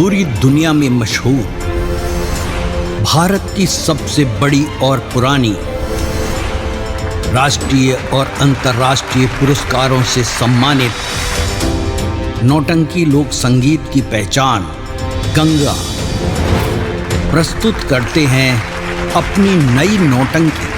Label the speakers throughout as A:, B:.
A: पूरी दुनिया में मशहूर, भारत की सबसे बड़ी और पुरानी, राष्ट्रीय और अंतर्राष्ट्रीय पुरस्कारों से सम्मानित नौटंकी लोक संगीत की पहचान गंगा प्रस्तुत करते हैं अपनी नई नौटंकी।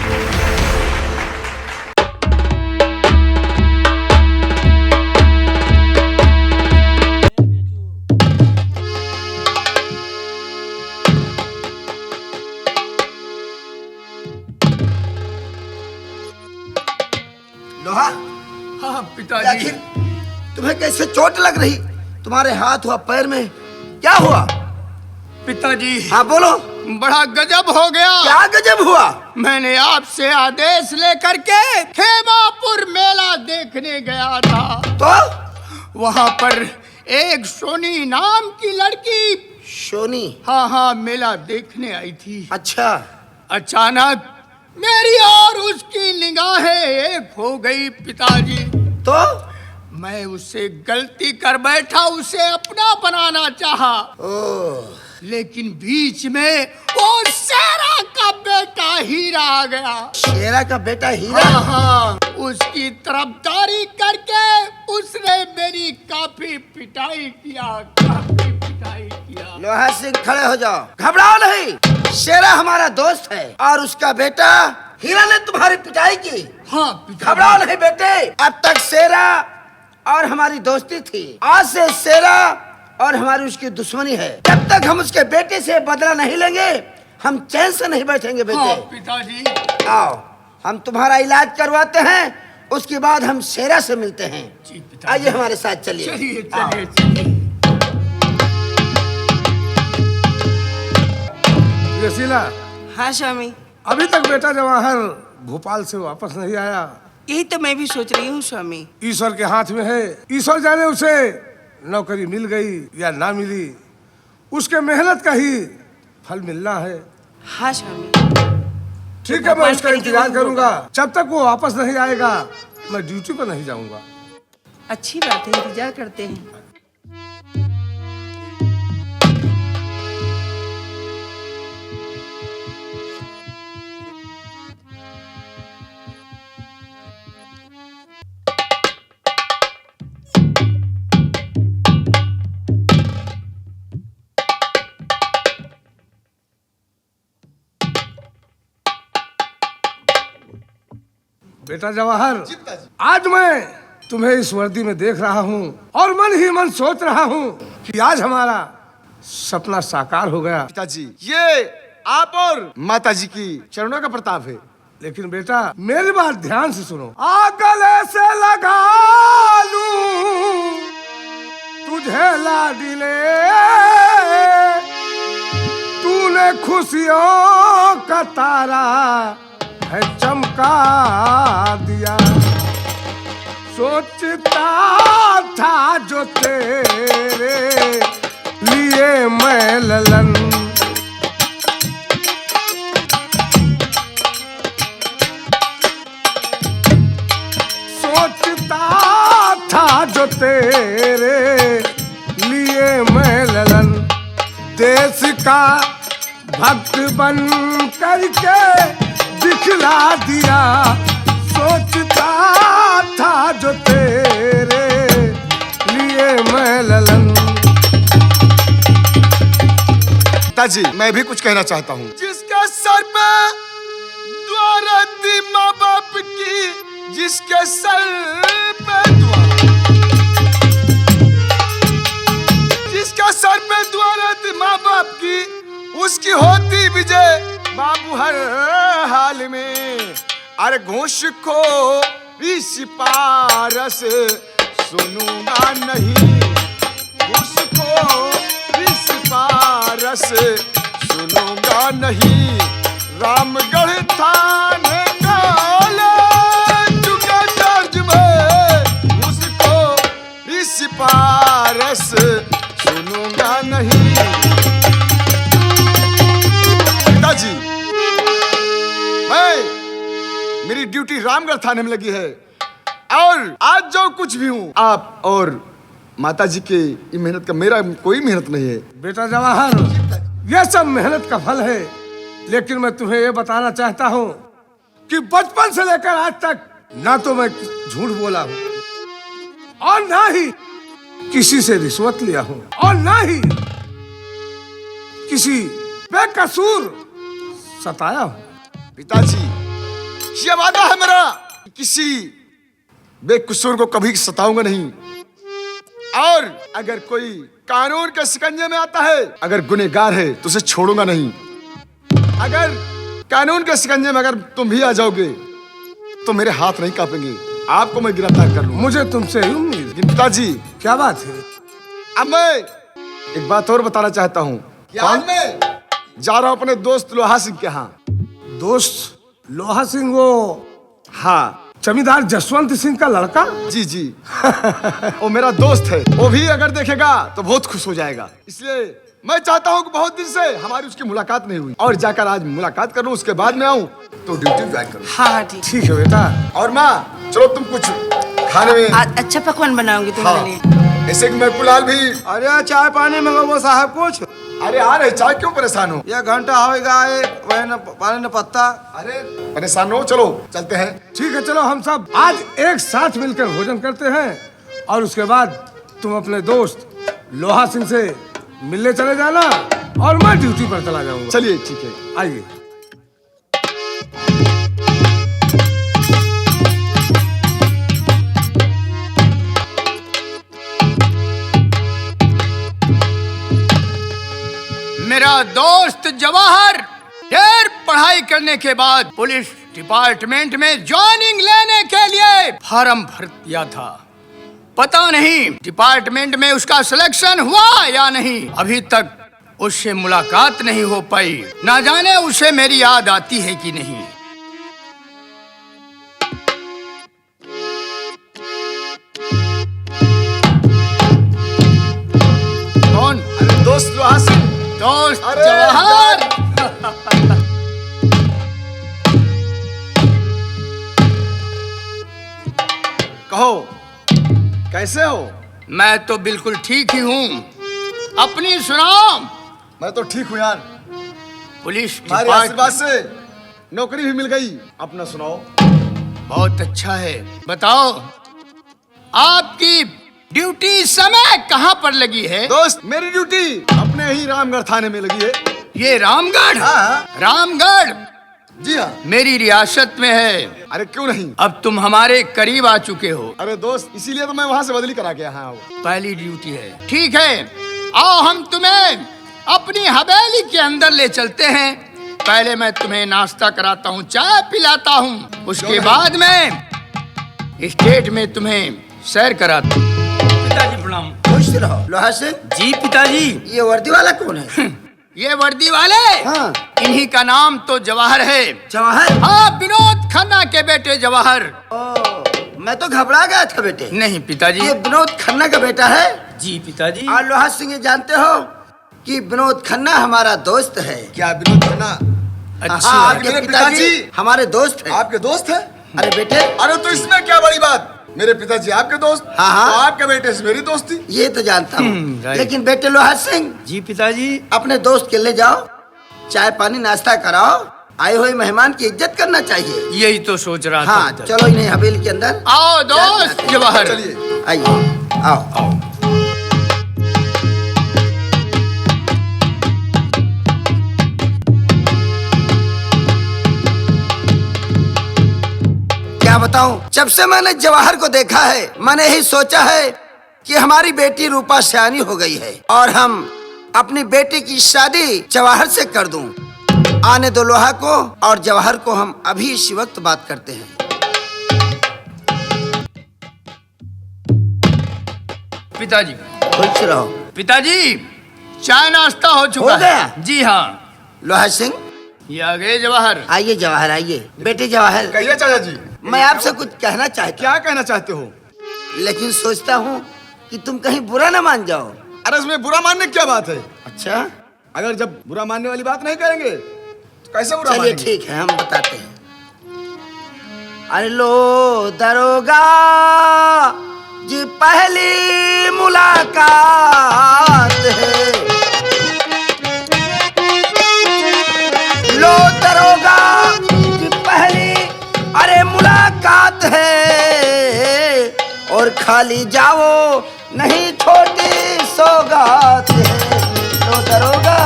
B: लोहा।
C: हाँ पिताजी।
B: आखिर तुम्हें कैसे चोट लग रही? तुम्हारे हाथ हुआ, पैर में क्या हुआ?
C: पिताजी।
B: हाँ बोलो।
C: बड़ा गजब हो गया।
B: क्या गजब हुआ?
C: मैंने आपसे आदेश लेकर के खेमापुर मेला देखने गया था।
B: तो
C: वहाँ पर एक सोनी नाम की लड़की।
B: सोनी?
C: हाँ मेला देखने आई थी।
B: अच्छा।
C: अचानक मेरी और उसकी निगाहें एक हो गई पिताजी।
B: तो
C: मैं उससे गलती कर बैठा, उसे अपना बनाना चाहा।
B: ओह।
C: लेकिन बीच में वो शेरा का बेटा हीरा आ गया।
B: शेरा का बेटा हीरा?
C: हाँ, उसकी तरफदारी करके उसने मेरी काफी पिटाई किया।
B: लोहा सिंह खड़े हो जाओ, घबराओ नहीं। शेरा हमारा दोस्त है और उसका बेटा हीरा ने तुम्हारी पिटाई की।
C: हाँ
B: घबराओ नहीं बेटे, अब तक शेरा और हमारी दोस्ती थी, आज से शेरा और हमारी उसकी दुश्मनी है। जब तक हम उसके बेटे से बदला नहीं लेंगे हम चैन से नहीं बैठेंगे बेटे।
C: हाँ पिताजी।
B: आओ हम तुम्हारा इलाज करवाते हैं, उसके बाद हम शेरा से मिलते हैं। आइए हमारे साथ चलिए।
C: चलिए।
D: रसीला।
E: हाँ स्वामी।
D: अभी तक बेटा जवाहर भोपाल से वापस नहीं आया।
E: यही तो मैं भी सोच रही हूँ स्वामी।
D: ईश्वर के हाथ में है, ईश्वर जाने उसे नौकरी मिल गई या ना मिली, उसके मेहनत का ही फल मिलना है।
E: हाँ स्वामी।
D: ठीक है, मैं उसका इंतजार करूंगा। जब तक वो वापस नहीं आएगा मैं ड्यूटी पर नहीं जाऊंगा।
E: अच्छी बात है, इंतजार करते हैं।
D: बेटा जवाहर, आज मैं तुम्हें इस वर्दी में देख रहा हूँ और मन ही मन सोच रहा हूँ कि आज हमारा सपना साकार हो गया।
F: पिताजी, ये आप और माताजी की चरणों का प्रताप है।
D: लेकिन बेटा मेरी बात ध्यान से सुनो। गले से लगा लूं तुझे लाडिले, तूने खुशियों का तारा है चमका दिया। सोचता था जो तेरे लिए मैं ललन, सोचता था जो तेरे लिए मैं ललन, देश का भक्त बन करके दिखला दिया। सोचता था जो तेरे लिए मैं ललन।
F: पिताजी, मैं भी कुछ कहना चाहता हूँ। जिसके सर पे द्वार थी माँ बाप की, जिसके सर पे जिसका सर पे द्वार थी माँ बाप की, उसकी होती विजय बाबू हर हाल में। अरे घोष को भी सिपारस सुनूंगा नहीं, घोष को भी सिपारस सुनूंगा नहीं। रामगढ़ थाने चुके दर्ज में, उसको भी सिपारस सुनूंगा नहीं। पिताजी, मेरी ड्यूटी रामगढ़ थाने में लगी है और आज जो कुछ भी हूँ आप और माता जी के ये मेहनत का मेरा कोई मेहनत नहीं है।
D: बेटा जवाहर, यह सब मेहनत का फल है, लेकिन मैं तुम्हें यह बताना चाहता हूँ कि बचपन से लेकर आज तक ना तो मैं झूठ बोला हूँ और ना ही किसी से रिश्वत लिया हूँ और ना ही किसी बेकसूर सताया हूँ।
F: पिताजी, ये वादा है मेरा कि किसी बेकसूर को कभी सताऊंगा नहीं, और अगर कोई कानून के शिकंजे में आता है, अगर गुनहगार है तो उसे छोड़ूंगा नहीं। अगर कानून के शिकंजे में अगर तुम भी आ जाओगे तो मेरे हाथ नहीं कांपेंगे, आपको मैं गिरफ्तार कर लूंगा।
D: मुझे तुमसे ही उम्मीद।
F: लेकिन पिताजी,
D: क्या बात है?
F: अब मैं एक बात और बताना चाहता हूँ। आज मैं जा रहा हूँ अपने दोस्त लोहा सिंह के यहाँ।
D: दोस्त लोहा सिंह, वो
F: हाँ
D: जमींदार जसवंत सिंह का लड़का?
F: जी जी वो मेरा दोस्त है, वो भी अगर देखेगा तो बहुत खुश हो जाएगा। इसलिए मैं चाहता हूँ कि बहुत दिन से हमारी उसकी मुलाकात नहीं हुई, और जाकर आज मुलाकात करूँ, उसके बाद में आऊँ तो ड्यूटी ज्वाइन करूँ।
E: हाँ ठीक।
D: ठीक है बेटा।
F: और माँ, चलो तुम कुछ खाने में
E: अच्छा पकवान बनाऊंगी तुम्हारे
F: हाँ,
E: लिए।
F: ऐसे कि मैं कुलाल भी।
G: अरे चाय पानी मंगो वो साहब कुछ।
F: अरे आ रहे, चाय क्यों परेशान हो?
G: ये घंटा होएगा वह न पानी न पत्ता।
F: अरे परेशान हो, चलो चलते हैं।
D: ठीक है, चलो हम सब आज एक साथ मिलकर भोजन करते हैं और उसके बाद तुम अपने दोस्त लोहा सिंह से मिलने चले जाना और मैं ड्यूटी पर चला जाऊंगा।
F: चलिए ठीक है,
D: आइए।
C: मेरा दोस्त जवाहर ढेर पढ़ाई करने के बाद पुलिस डिपार्टमेंट में ज्वाइनिंग लेने के लिए फॉर्म भर दिया था। पता नहीं डिपार्टमेंट में उसका सिलेक्शन हुआ या नहीं, अभी तक उससे मुलाकात नहीं हो पाई। ना जाने उसे मेरी याद आती है कि नहीं। कौन?
F: अरे दोस्त लोहा सिंह।
C: दोस्त
F: अरे
C: जवाहर।
F: कहो, कैसे हो?
C: मैं तो बिल्कुल ठीक ही हूँ, अपनी सुनाओ।
F: मैं तो ठीक हूँ यार,
C: पुलिस
F: हमारे आशीर्वाद से नौकरी भी मिल गई। अपना सुनाओ।
C: बहुत अच्छा है। बताओ, आपकी ड्यूटी समय कहाँ पर लगी है?
F: दोस्त, मेरी ड्यूटी अपने ही रामगढ़ थाने में लगी है।
C: ये रामगढ़?
F: हाँ।
C: रामगढ़
F: जी हाँ।
C: मेरी रियासत में है।
F: अरे क्यों नहीं,
C: अब तुम हमारे करीब आ चुके हो।
F: अरे दोस्त, इसीलिए तो मैं वहाँ से बदली करा के यहाँ हूँ।
C: पहली ड्यूटी है। ठीक है, आओ हम तुम्हें अपनी हवेली के अंदर ले चलते हैं। पहले मैं तुम्हें नाश्ता कराता हूँ, चाय पिलाता हूँ, उसके बाद में स्टेट में तुम्हें सैर कराता हूँ।
B: पिताजी प्रणाम। खुश रहो। लोहा सिंह
E: जी पिताजी।
B: ये वर्दी वाला कौन है?
C: ये वर्दी वाले?
B: हाँ।
C: इन्हीं का नाम तो जवाहर है।
B: जवाहर?
C: हाँ, विनोद खन्ना के बेटे जवाहर।
B: ओ, मैं तो घबरा गया था बेटे।
C: नहीं पिताजी।
B: ये विनोद खन्ना का बेटा है?
E: जी पिताजी।
B: और लोहा सिंह, ये जानते हो कि विनोद खन्ना हमारा दोस्त है?
F: क्या विनोद खन्ना?
C: अच्छी
B: हाँ,
C: बात।
B: आपके
F: मेरे
B: पिताजी
F: पिताजी
B: हमारे दोस्त हैं।
F: आपके दोस्त है?
B: अरे बेटे,
F: अरे तो इसमें क्या बड़ी बात, मेरे पिताजी आपके दोस्त,
B: हाँ, हाँ।
F: तो आपके बेटे से मेरी दोस्ती।
B: ये तो जानता हूँ,
C: राइट।
B: लेकिन बेटे लोहा सिंह,
E: जी पिताजी।
B: अपने दोस्त के ले जाओ, चाय पानी नाश्ता कराओ, आए हुए मेहमान की इज्जत करना चाहिए।
C: यही तो सोच रहा
B: हाँ,
C: था।
B: चलो इन्हें हवेली के अंदर।
C: आओ दोस्त जवाहर।
F: चलिए।
B: आइए, आओ। क्या बताऊं, जब से मैंने जवाहर को देखा है, मैंने ही सोचा है कि हमारी बेटी रूपा सयानी हो गई है और हम अपनी बेटी की शादी जवाहर से कर दूं। आने दो लोहा को और जवाहर को, हम अभी इसी वक्त बात करते हैं।
C: पिताजी।
B: खुश रहो।
C: पिताजी, चाय नाश्ता हो चुका
B: हो गया?
C: है। जी हाँ।
B: लोहा सिंह,
C: ये आ गए जवाहर।
B: आइए जवाहर, आइए। बेटे जवाहर,
F: कहिए चाचा जी।
B: मैं आपसे कुछ कहना चाहता
F: क्या कहना चाहते हो?
B: हूँ, लेकिन सोचता हूँ कि तुम कहीं बुरा ना मान जाओ।
F: अरे इसमें बुरा मानने की क्या बात है?
B: अच्छा,
F: अगर जब बुरा मानने वाली बात नहीं करेंगे तो कैसे बुरा
B: चलिए
F: मानेंगे?
B: ठीक है, हम बताते हैं। अरे लो दरोगा, जी पहली मुलाकात है। लो दरोगा जी पहली अरे मुलाकात है, और खाली जाओ नहीं छोटी सौगात है। लो दरोगा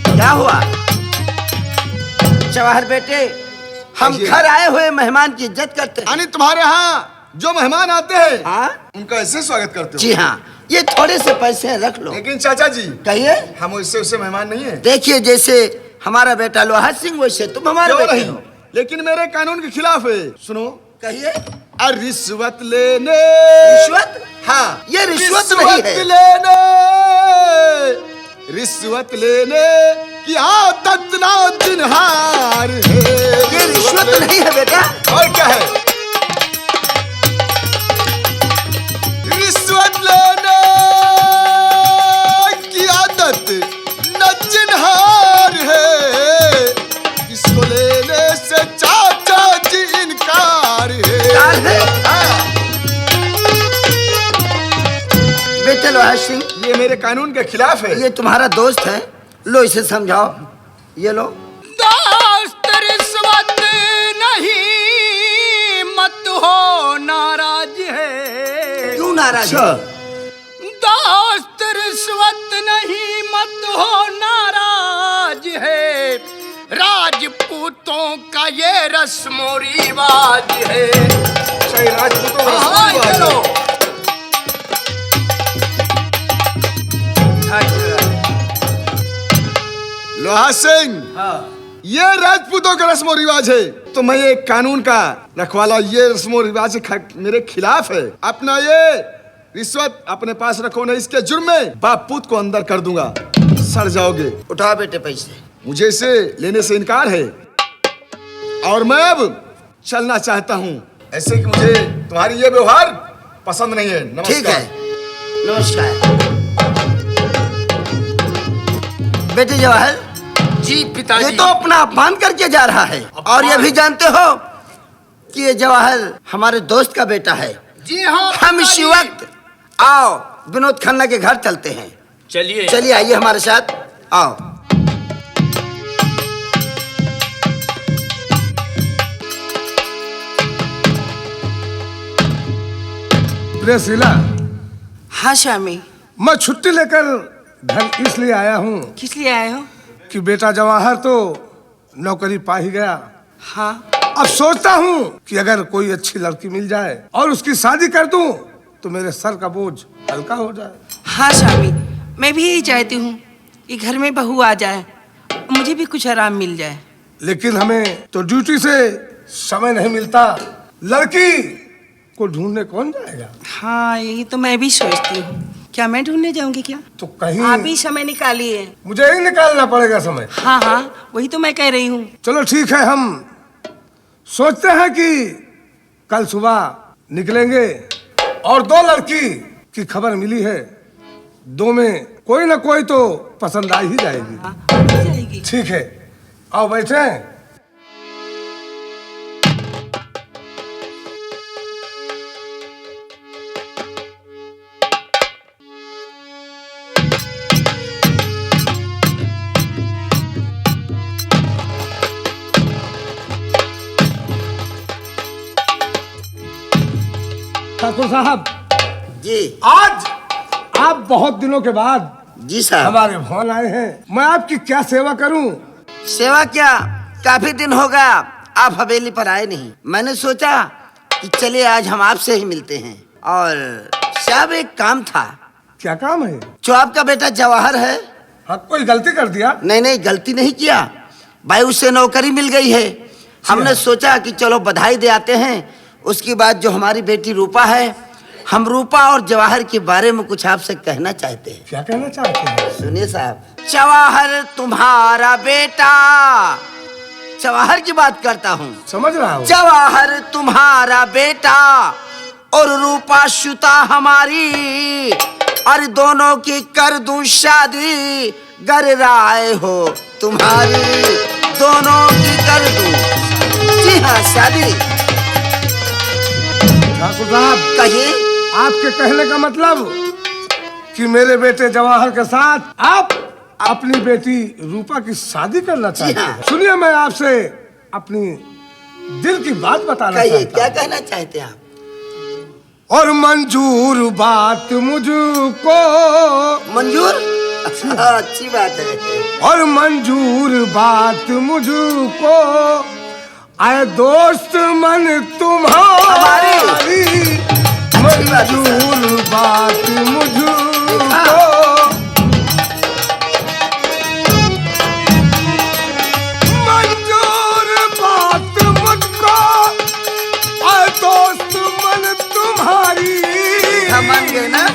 B: क्या हुआ? जवाहर बेटे, हम
F: आइए।
B: घर आए हुए मेहमान की इज्जत करते हैं।
F: यानी तुम्हारे यहाँ जो मेहमान आते हैं
B: हाँ
F: उनका ऐसे स्वागत करते हो?
B: जी हाँ, ये थोड़े से पैसे रख लो।
F: लेकिन चाचा जी,
B: कहिए।
F: हम उससे मेहमान नहीं है।
B: देखिए, जैसे हमारा बेटा लोहा सिंह वैसे तुम हमारे
F: क्यों
B: बेटे
F: नहीं?
B: हो।
F: लेकिन मेरे कानून के खिलाफ है। सुनो,
B: कहिए।
F: रिश्वत लेने।
B: रिश्वत?
F: हाँ,
B: ये रिश्वत नहीं है।
F: लेने, रिश्वत लेने की आदत ना जिन्हार है।
B: ये रिश्वत नहीं है बेटा।
F: और क्या है? रिश्वत लेने की आदत न जिन्हार है। इसको लेने से चाचा जी इनकार
B: इनकार है?
F: हाँ।
B: बेटे लोहा सिंह,
F: ये मेरे कानून के खिलाफ है।
B: ये तुम्हारा दोस्त है, लो इसे समझाओ। ये लो।
C: दोस्त रिश्वत नहीं मत हो नाराज है।
B: क्यों नाराज है?
C: दोस्त रिश्वत नहीं मत हो नाराज है। राजपूतों का ये रस्मो रिवाज है।
F: सही, राजपूतों का
C: हाँ,
F: रस्म रिवाज
C: चलो।
F: है। लोहा सिंह, ये राजपूतों का रस्मो रिवाज है, तो मैं ये कानून का रखवाला, ये रस्मो रिवाज मेरे खिलाफ है। अपना ये रिश्वत अपने पास रखो, नहीं इसके जुर्म में बाप पूत को अंदर कर दूंगा, सड़ जाओगे।
B: उठाओ बेटे पैसे। मुझे
F: मुझे इसे लेने से इनकार है और मैं अब चलना चाहता हूँ। ऐसे कि मुझे तुम्हारी ये व्यवहार पसंद नहीं है। नमस्कार।
B: ठीक है, नमस्कार। बेटे जवाहर,
C: जी
B: ये
C: पिताजी।
B: तो अपना अपमान करके जा रहा है, और ये भी जानते हो कि ये जवाहर हमारे दोस्त का बेटा है।
C: जी हाँ
B: हम इसी
C: पिताजी।
B: वक्त आओ विनोद खन्ना के घर चलते हैं।
E: चलिए।
B: चलिए आइए हमारे साथ, आओ।
D: प्रेसिला,
H: हाँ स्वामी।
D: मैं छुट्टी लेकर घर इसलिए आया हूँ
H: किस लिए आए हो?
D: कि बेटा जवाहर तो नौकरी पा ही गया।
H: हाँ।
D: अब सोचता हूँ कि अगर कोई अच्छी लड़की मिल जाए और उसकी शादी कर दूं तो मेरे सर का बोझ हल्का हो जाए।
H: हाँ स्वामी, मैं भी यही चाहती हूँ कि घर में बहू आ जाए, मुझे भी कुछ आराम मिल जाए।
D: लेकिन हमें तो ड्यूटी से समय नहीं मिलता। लड़की को ढूंढने कौन जाएगा?
H: हाँ, यही तो मैं भी सोचती हूँ। क्या मैं ढूंढने जाऊंगी क्या?
D: तो कहीं
H: आप ही समय निकालिए।
D: मुझे ही निकालना पड़ेगा समय।
H: हाँ हाँ, वही तो मैं कह रही हूँ।
D: चलो ठीक है, हम सोचते हैं कि कल सुबह निकलेंगे और दो लड़की की खबर मिली है, दो में कोई ना कोई तो पसंद आ ही जाएगी।
H: हाँ, आ जाएगी।
D: ठीक है, आओ बैठे। ठाकुर साहब,
B: जी
D: आज आप बहुत दिनों के बाद
B: जी साहब।
D: हमारे भवन आए हैं। मैं आपकी क्या सेवा करूं?
B: सेवा क्या, काफी दिन हो गया आप हवेली पर आए नहीं। मैंने सोचा कि चलिए आज हम आपसे ही मिलते हैं। और साहब एक काम था।
D: क्या काम है?
B: जो आपका बेटा जवाहर है,
D: हाँ, कोई गलती कर दिया?
B: नहीं नहीं गलती नहीं किया भाई, उससे नौकरी मिल गई है। हमने सोचा कि चलो बधाई दे आते हैं। उसके बाद जो हमारी बेटी रूपा है, हम रूपा और जवाहर के बारे में कुछ आपसे कहना चाहते हैं।
D: क्या कहना चाहते हैं?
B: सुनिए साहब, जवाहर तुम्हारा बेटा, जवाहर की बात करता हूँ।
D: समझ रहा हूँ।
B: जवाहर तुम्हारा बेटा और रूपा शुता हमारी, और दोनों की कर दूं शादी, गर राय हो तुम्हारी, दोनों की कर दूं। जी हाँ, शादी
D: ठाकुर साहब,
B: कहिए।
D: आपके कहने का मतलब कि मेरे बेटे जवाहर के साथ आप अपनी बेटी रूपा की शादी करना चाहते
B: हाँ।
D: हैं। सुनिए, मैं आपसे अपनी दिल की बात बताना
B: कहिए,
D: चाहता
B: क्या
D: हूं।
B: कहना चाहते हैं आप?
D: और मंजूर बात मुझको,
B: मंजूर? अच्छी बात है।
D: और मंजूर बात मुझको, आए दोस्त मन तुम्हारी, मंजूर बात मुझको। मंजूर बात मुझको, आए दोस्त मन तुम्हारी।
B: हम मान गए ना?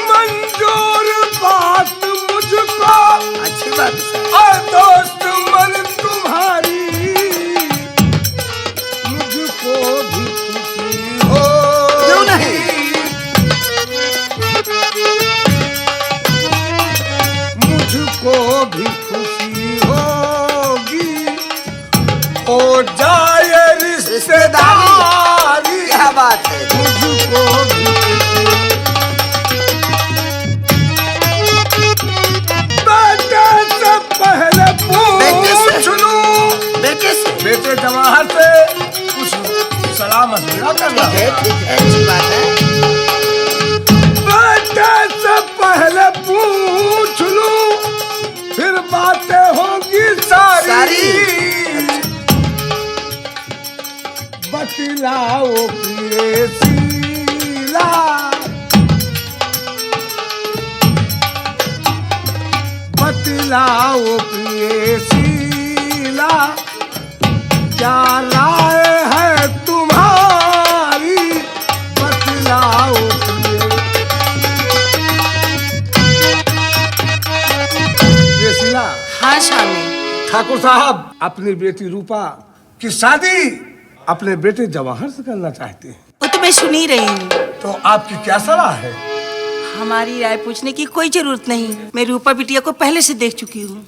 D: मंजूर बात मुझको,
B: अच्छी बात है।
D: और दोस्त मन तुम्हारी, मुझको भी खुशी हो।
B: क्यों नहीं?
D: मुझको भी खुशी होगी, हो जाए रिश्तेदारी।
B: क्या बात है?
D: मुझको भी खुशी। बेटे से पहले
B: बेटे से?
D: पूछ लूं,
B: बेटे से?
D: बेटे जवाहर से कुछ सलाह मशविरा करना
B: ठीक है, ठीक है, अच्छी बात है।
D: बेटे से पहले पूछ लूं, फिर बातें होंगी सारी। बतलाओ प्रियसीला, बतलाओ प्रियसीला, क्या राय है तुम्हारी, बतलाओ प्रियसीला।
H: हाँ स्वामी।
D: ठाकुर साहब अपनी बेटी रूपा की शादी अपने बेटे जवाहर से करना चाहते हैं,
H: वो तो मैं सुन ही रही हूँ।
D: तो आपकी क्या सलाह है?
H: हमारी राय पूछने की कोई जरूरत नहीं। मैं रूपा बिटिया को पहले से देख चुकी हूँ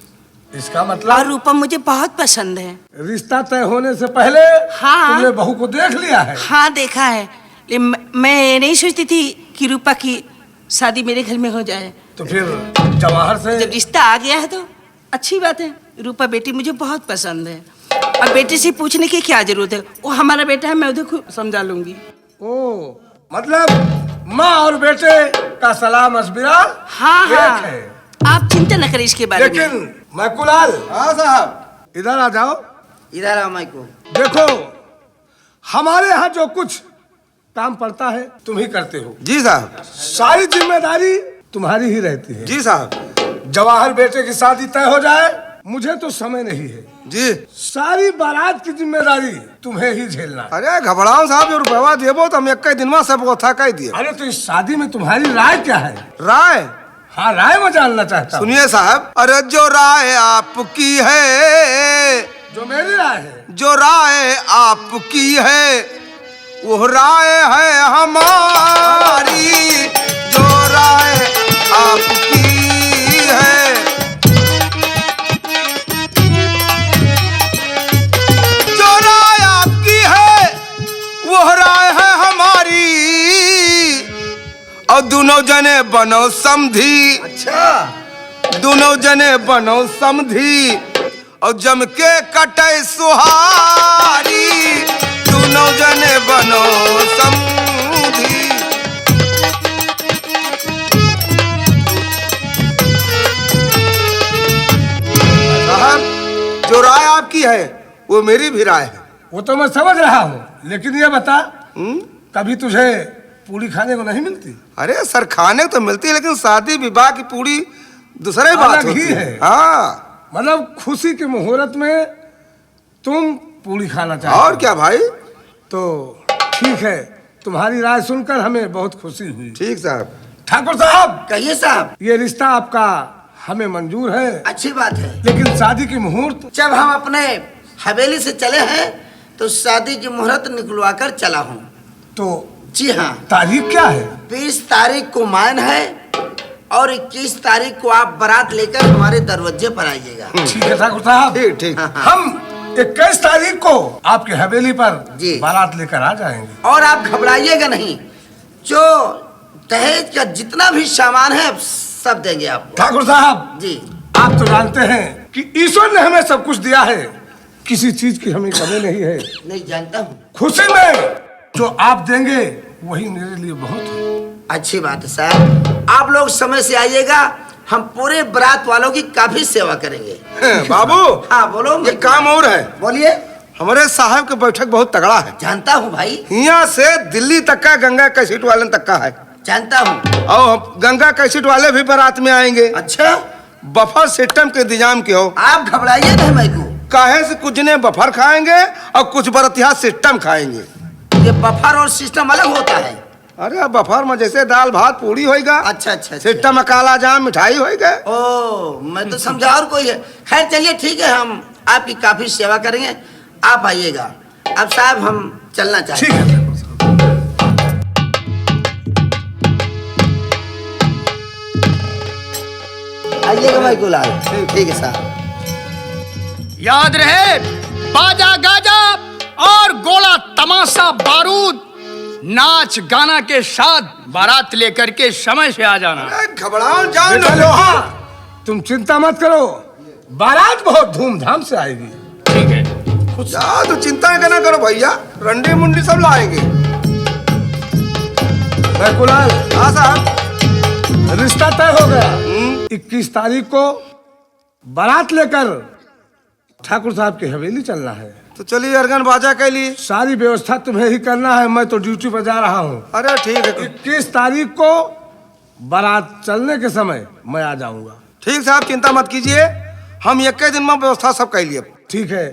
D: इसका
H: और
D: मतलब
H: रूपा मुझे बहुत पसंद है।
D: रिश्ता तय होने से पहले
H: हाँ।
D: तुमने बहू को देख लिया है?
H: हाँ देखा है, लेकिन मैं ये नहीं सोचती थी कि रूपा की शादी मेरे घर में हो जाए।
D: तो फिर जवाहर से
H: जब रिश्ता आ गया है तो अच्छी बात है। रूपा बेटी मुझे बहुत पसंद है और बेटे से पूछने की क्या जरूरत है, वो हमारा बेटा है, मैं उधर खुद समझा लूंगी।
D: ओ, मतलब माँ और बेटे का सलाह मशविरा
H: हाँ
D: एक
H: हाँ,
D: है।
H: आप चिंता न करें इसके बारे में।
D: लेकिन मैकुलाल,
G: हाँ साहब।
D: इधर आ जाओ।
B: इधर आओ माइको।
D: देखो, हमारे यहाँ जो कुछ काम पड़ता है तुम ही करते हो,
G: जी साहब।
D: सारी जिम्मेदारी तुम्हारी ही रहती है।
G: जी साहब।
D: जवाहर बेटे की शादी तय हो जाए, मुझे तो समय नहीं है।
G: जी।
D: सारी बारात की जिम्मेदारी तुम्हें ही झेलना है।
G: अरे घबराओ साहब, जो रुपया देबो तो हम एक दिन में सब वो था कह दिए।
D: अरे तो इस शादी में तुम्हारी राय क्या है?
G: राय?
D: हाँ, राय मैं जानना चाहता हूँ।
G: सुनिए साहब, अरे जो राय आपकी है,
D: जो मेरी राय है,
G: जो राय आपकी है, वो राय है हमारी। जो राय आपकी है, जो राय आपकी है, वो राय है हमारी। और दोनों जने बनो समधी।
B: अच्छा,
G: दोनों जने बनो समधी और जम के कटे सुहारी। दोनों जने बनो समधी। साहब, जो राय आपकी है वो मेरी भी राय है।
D: वो तो मैं समझ रहा हूँ, लेकिन ये बता, कभी तुझे पूरी खाने को नहीं मिलती?
G: अरे सर, खाने को तो मिलती है, लेकिन शादी विवाह की पूरी दूसरी बात
D: अलग
G: होती
D: ही है।
G: हाँ,
D: मतलब खुशी के मुहूर्त में तुम पूरी खाना चाहते
G: और
D: हो।
G: क्या भाई।
D: तो ठीक है, तुम्हारी राय सुनकर हमें बहुत खुशी हुई।
G: ठीक साहब।
D: ठाकुर साहब,
B: कहिए साहब।
D: ये रिश्ता आपका हमें मंजूर है,
B: अच्छी बात है।
D: लेकिन शादी की मुहूर्त
B: जब हम अपने हवेली से चले हैं तो शादी की मुहूर्त निकलवा कर चला हूँ।
D: तो
B: जी हाँ,
D: तारीख क्या है?
B: 20 तारीख को मायन है और 21 तारीख को आप बारात लेकर हमारे दरवाजे पर आइएगा।
D: ठीक है ठाकुर साहब,
G: ठीक ठीक।
D: हम 21 तारीख को आपकी हवेली पर
B: जी।
D: बारात लेकर आ जाएंगे।
B: और आप घबराइएगा नहीं, जो दहेज का जितना भी सामान है सब देंगे आपको।
D: ठाकुर साहब
B: जी।
D: आप तो जानते हैं कि ईश्वर ने हमें सब कुछ दिया है, किसी चीज की हमें कमी नहीं है।
B: नहीं जानता हूँ।
D: खुशी में जो आप देंगे वही मेरे लिए बहुत है।
B: अच्छी बात है साहब, आप लोग समय से आइएगा, हम पूरे बारात वालों की काफी सेवा करेंगे।
F: बाबू
B: हाँ बोलो।
F: ये काम और है,
B: बोलिए।
F: हमारे साहब का बैठक बहुत तगड़ा है।
B: जानता हूँ भाई,
F: यहाँ से दिल्ली तक का गंगा कैसेट वाले तक का है।
B: जानता हूँ।
F: और गंगा कैसेट वाले भी बारात में आएंगे।
B: अच्छा,
F: बफर सिस्टम के इंतजाम के हो।
B: आप घबराइए नहीं मेरे को।
F: काहे से कुछ ने बफर खाएंगे और कुछ बरतिया सिस्टम खाएंगे।
B: ये बफर और सिस्टम अलग होता है।
F: अरे बफर में जैसे दाल भात पूड़ी होएगा,
B: अच्छा अच्छा, अच्छा।
F: सिस्टम में काला जाम मिठाई होएगा।
B: ओ, मैं तो समझा और कोई है। खैर चलिए ठीक है, हम आपकी काफी सेवा करेंगे, आप आइएगा। अब साहब हम चलना चाहते
D: ठीक
B: हैं।
D: है।
B: आइएगा भाई गुलाल। ठीक है साहब।
C: याद रहे, बाजा गाजा और गोला तमाशा बारूद, नाच गाना के साथ बारात लेकर के समय से आ जाना।
F: घबराओ जान
D: बेटा लोहा, तुम चिंता मत करो, बारात बहुत धूमधाम से आएगी।
C: ठीक है।
F: तो चिंता करना करो भैया, रंडी मुंडी सब लाएंगे।
D: कुलाल,
F: हाँ साहब,
D: रिश्ता तय हो गया। 21 तारीख को बारात लेकर ठाकुर साहब की हवेली चलना है।
F: तो चलिए अर्गन बाजा के लिए
D: सारी व्यवस्था तुम्हें ही करना है, मैं तो ड्यूटी पर जा रहा हूँ।
F: अरे ठीक है,
D: 21 तारीख को बारात चलने के समय मैं आ जाऊंगा।
F: ठीक साहब, चिंता मत कीजिए, हम एक दिन में व्यवस्था सब कर लिए।
D: ठीक है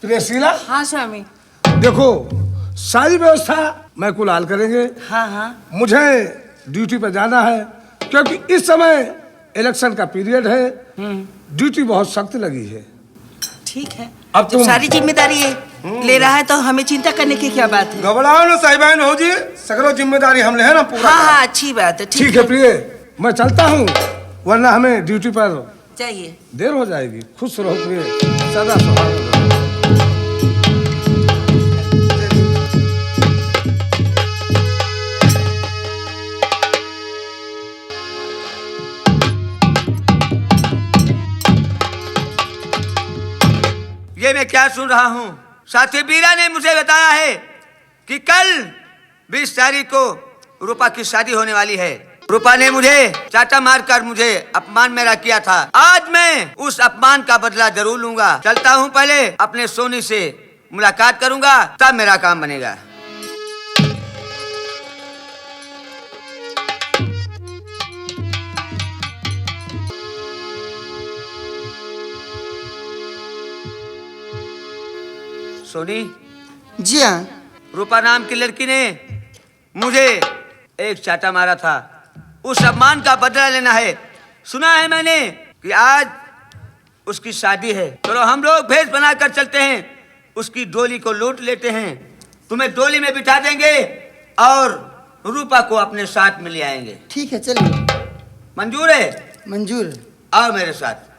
D: प्रियशीला,
H: हाँ स्वामी।
D: देखो सारी व्यवस्था मैं कुलाल करेंगे।
H: हाँ हाँ।
D: मुझे ड्यूटी पर जाना है क्योंकि इस समय इलेक्शन का पीरियड है, ड्यूटी बहुत सख्त लगी है।
H: ठीक है,
D: अब
H: जब
D: तुम
H: सारी जिम्मेदारी ले रहा है तो हमें चिंता करने की क्या बात है।
F: घबराओ ना साहिबान हो जी, सगरो जिम्मेदारी हम ले है ना पूरा।
H: हाँ हाँ, अच्छी बात है।
D: ठीक है प्रिय, मैं चलता हूँ, वरना हमें ड्यूटी पर
H: चाहिए।
D: देर हो जाएगी। खुश रहो प्रिय, सदा सुहागन रहो।
E: ये मैं क्या सुन रहा हूँ? साथी बीरा ने मुझे बताया है कि कल 20 तारीख को रूपा की शादी होने वाली है। रूपा ने मुझे चाटा मारकर मुझे अपमान मेरा किया था। आज मैं उस अपमान का बदला जरूर लूंगा। चलता हूँ, पहले अपने सोनी से मुलाकात करूंगा, तब मेरा काम बनेगा। सोनी,
B: जी हाँ।
E: रूपा नाम की लड़की ने मुझे एक चाटा मारा था, उस अपमान का बदला लेना है। सुना है मैंने कि आज उसकी शादी है। चलो हम लोग भेष बनाकर चलते हैं, उसकी डोली को लूट लेते हैं। तुम्हें डोली में बिठा देंगे और रूपा को अपने साथ में ले आएंगे।
B: ठीक है चलिए।
E: मंजूर है?
B: मंजूर।
E: आओ मेरे साथ।